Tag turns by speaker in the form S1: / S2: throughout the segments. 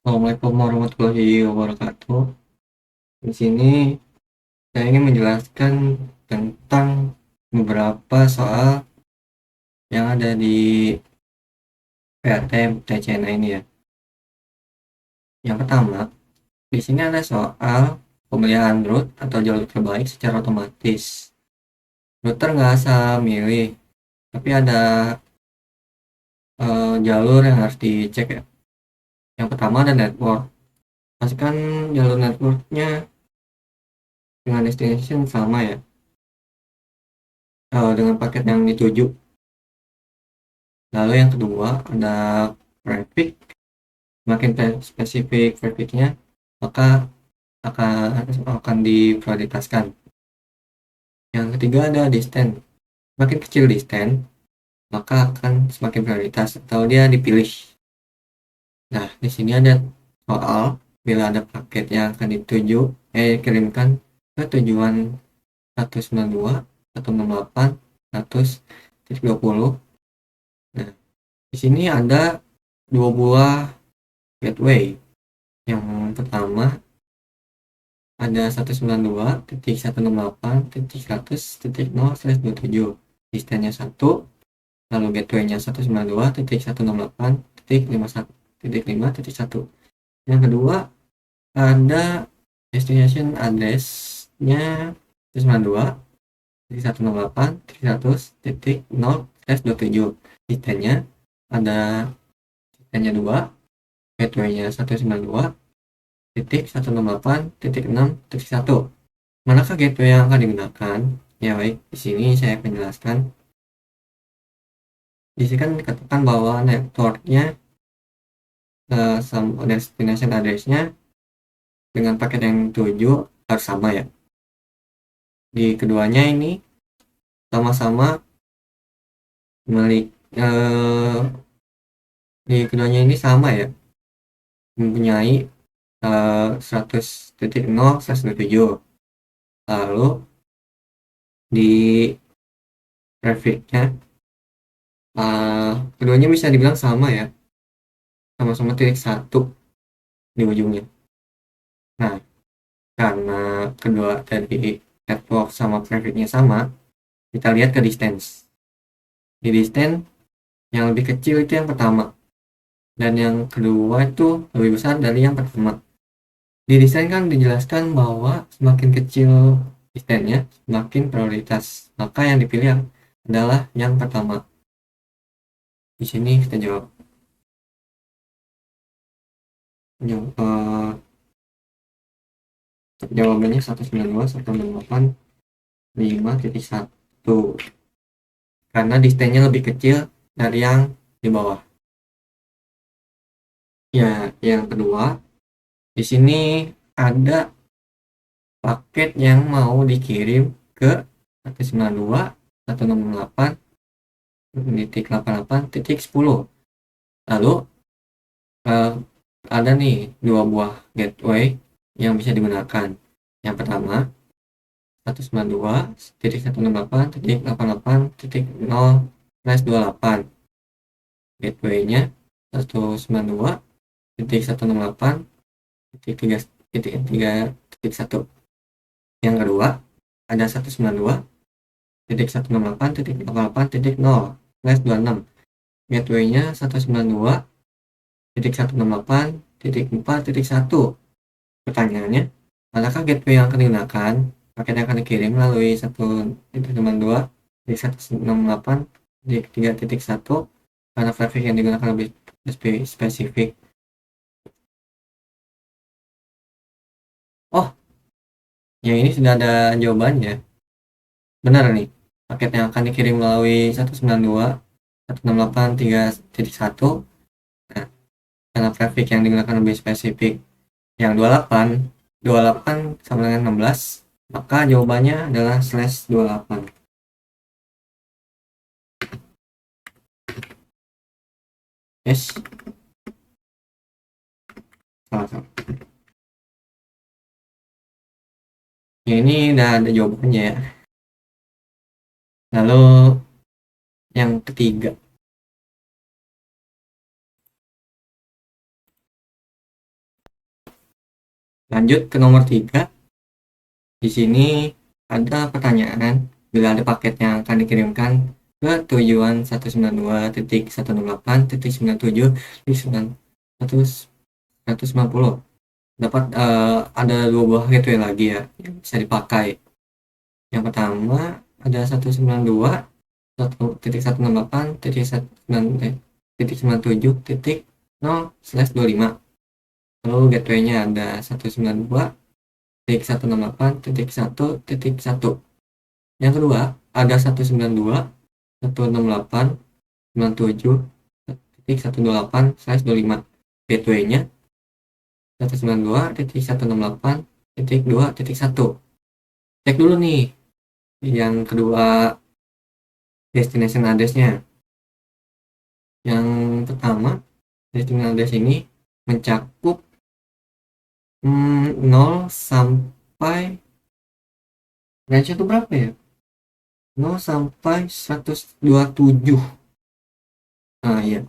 S1: Assalamualaikum warahmatullahi wabarakatuh. Di sini saya ingin menjelaskan tentang beberapa soal yang ada di PATM TCNA ini ya. Yang pertama, di sini ada soal pemilihan route atau jalur terbaik secara otomatis. Router nggak asal milih, tapi ada jalur yang harus dicek ya. Yang pertama ada network. Pastikan jalur networknya dengan destination sama ya, dengan paket yang dituju. Lalu yang kedua ada traffic. Semakin spesifik trafficnya, maka akan diprioritaskan. Yang ketiga ada distance. Semakin kecil distance, maka akan semakin prioritas atau dia dipilih. Nah, di sini ada soal bila ada paket yang akan kirimkan ke tujuan 192, 168, 100.20. Nah, di sini ada dua buah gateway. Yang pertama ada 192.168.100.0/27, distance-nya 1, lalu gateway-nya 192.168.51.1. Yang kedua ada destination address-nya 192.168.100.0/27, distance-nya ada distance-nya 2, gateway-nya 192.168.6.1. Manakah gateway yang akan digunakan? Ya baik, di sini saya akan menjelaskan. Di sini kan dikatakan bahwa networknya destination address-nya dengan paket yang dituju harus sama ya. Di keduanya ini sama-sama di keduanya ini sama ya, mempunyai 100.0/127. Lalu di trafficnya keduanya bisa dibilang sama ya, sama-sama titik 1 di ujungnya. Nah, karena kedua dari network sama trafficnya sama, kita lihat ke distance. Di distance yang lebih kecil itu yang pertama, dan yang kedua itu lebih besar dari yang pertama. Di distance kan dijelaskan bahwa semakin kecil distance-nya semakin prioritas, maka yang dipilih adalah yang pertama. Di sini kita jawab. Jawabannya 192.168.5.1, karena distance-nya lebih kecil dari yang di bawah. Ya, yang kedua, di sini ada paket yang mau dikirim ke 192.168.88.10. Lalu ada nih dua buah gateway yang bisa digunakan. Yang pertama 192.168.88.0/28. Gateway-nya 192.168.3.1. Yang kedua ada 192.168.88.0/26. Gateway-nya 192.168.4.1. Pertanyaannya, manakah gateway yang akan digunakan? Paket yang akan dikirim melalui 192.168.3.1 karena traffic yang digunakan lebih spesifik. Oh, yang ini sudah ada jawabannya. Benar nih, paket yang akan dikirim melalui 192.168.3.1, nah, karena traffic yang digunakan lebih spesifik yang 28 sama dengan 16, maka jawabannya adalah /28. Yes, salah. Ya, ini udah ada jawabannya ya. Lalu yang ketiga, Lanjut ke nomor 3. Di sini ada pertanyaan, bila ada paket yang akan dikirimkan ke tujuan 192.168.97.190 dapat ada dua buah gateway lagi ya yang bisa dipakai. Yang pertama ada 192.168.197.0/25. Lalu gateway-nya ada 192.168.1.1. Yang kedua ada 192.168.97.128/25. Gateway-nya 192.168.2.1. Cek dulu nih yang kedua destination address-nya. Yang pertama destination address ini mencakup 0 sampai range itu berapa ya? 0 sampai 127. Nah iya.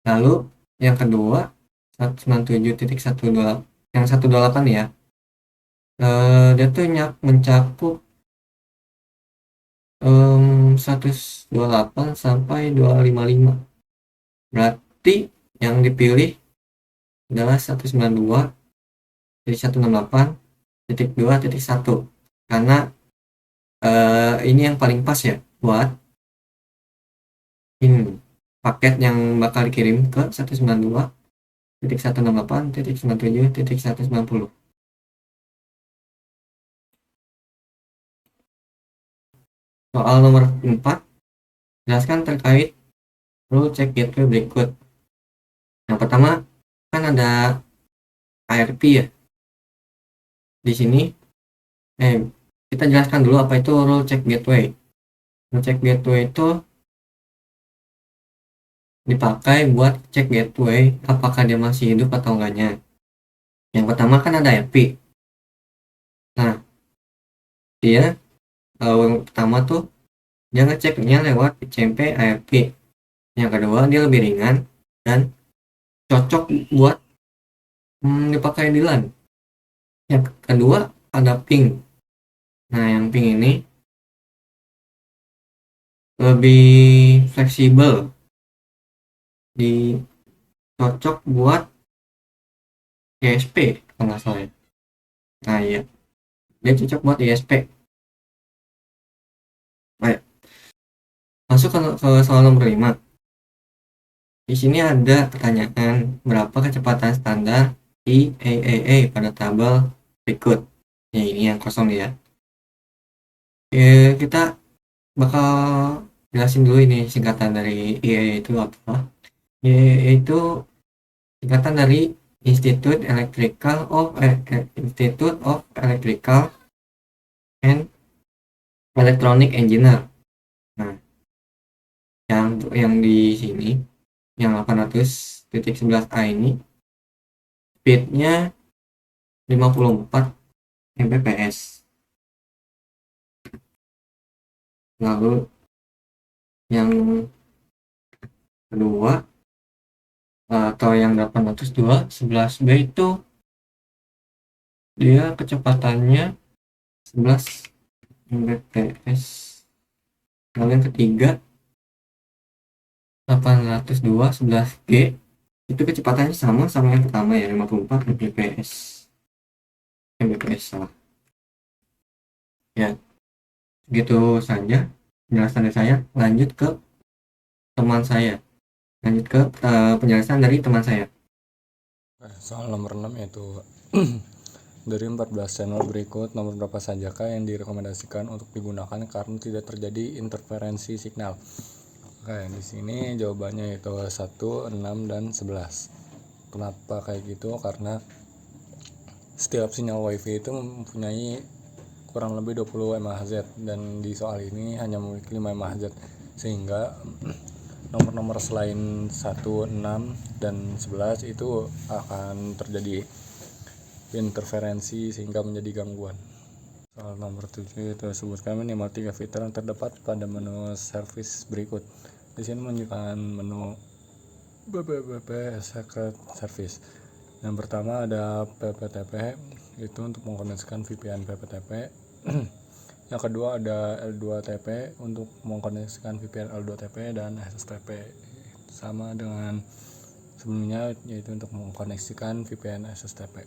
S1: Lalu yang kedua 197.128 yang 128 ya. Dia tuh mencakup 128 sampai 255. Berarti yang dipilih adalah 192.168.2.1 karena ini yang paling pas ya buat ini paket yang bakal dikirim ke 192.168.97.190. Soal nomor 4, jelaskan terkait rule check gateway berikut. Yang pertama kan ada ARP ya. Di sini kita jelaskan dulu apa itu rule check gateway. Rule check gateway itu dipakai buat cek gateway apakah dia masih hidup atau enggaknya. Yang pertama kan ada ARP. Nah, dia yang pertama tuh dia ngeceknya lewat PCMP ARP. Yang kedua dia lebih ringan dan cocok buat dipakai di LAN. Yang kedua ada ping. Nah yang ping ini lebih fleksibel, cocok buat ISP kalau nggak salah ya. Nah iya, dia cocok buat ISP. Baik, masuk ke soal nomor 5. Di sini ada pertanyaan, berapa kecepatan standar IAAA pada tabel berikut. Ya ini yang kosong ya. Kita bakal jelasin dulu ini singkatan dari IAAA itu apa. IAAA itu singkatan dari Institute of Electrical and Electronic Engineer. Nah, yang di sini yang 800.11a ini speednya 54 Mbps. Lalu yang kedua atau yang 802.11b itu dia kecepatannya 11 Mbps. Lalu yang ketiga 802.11g itu kecepatannya sama yang pertama ya, 54 Mbps. salah ya. Gitu saja penjelasan dari saya. Lanjut ke penjelasan dari teman saya.
S2: Soal nomor 6 yaitu dari 14 channel berikut nomor berapa sajakah yang direkomendasikan untuk digunakan karena tidak terjadi interferensi signal. Oke, di sini jawabannya itu 1, 6, dan 11. Kenapa kayak gitu? Karena setiap sinyal WiFi itu mempunyai kurang lebih 20 MHz dan di soal ini hanya memiliki 5 MHz, sehingga nomor-nomor selain 1, 6, dan 11 itu akan terjadi interferensi sehingga menjadi gangguan. Soal nomor 7 itu sebutkan minimal 3 fitur yang terdapat pada menu service berikut. Di sini menunjukkan menu Secret Service. Yang pertama ada PPTP, itu untuk mengkoneksikan VPN PPTP. Yang kedua ada L2TP untuk mengkoneksikan VPN L2TP, dan SSTP sama dengan sebelumnya, yaitu untuk mengkoneksikan VPN SSTP.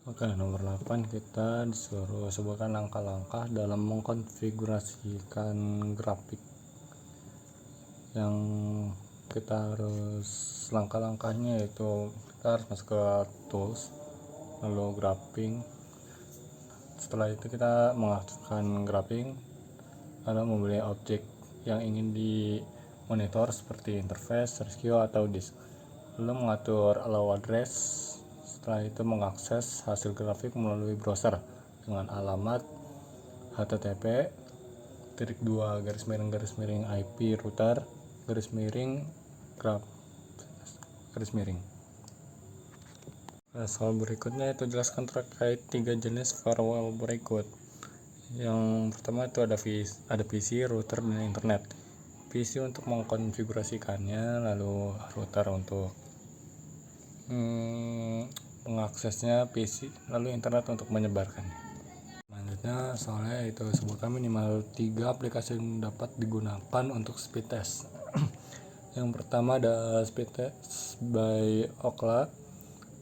S2: Oke, nomor 8 kita disuruh sebutkan langkah-langkah dalam mengkonfigurasikan grafik. Yang kita harus langkah-langkahnya yaitu kita harus masuk ke tools, lalu graphing. Setelah itu kita mengaktifkan graphing, lalu memilih objek yang ingin di monitor seperti interface, rescue, atau disk. Lalu mengatur allow address. Setelah itu mengakses hasil grafik melalui browser dengan alamat http://IP router /graph. Soal berikutnya itu jelaskan terkait 3 jenis firewall berikut. Yang pertama itu ada PC, router, dan internet. PC untuk mengkonfigurasikannya, lalu router untuk mengaksesnya PC, lalu internet untuk menyebarkannya. Selanjutnya soalnya itu sebutkan minimal 3 aplikasi yang dapat digunakan untuk speed test. Yang pertama ada speed test by Ookla,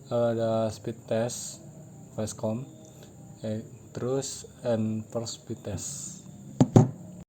S2: ada speed test Facecom, terus and for speed test.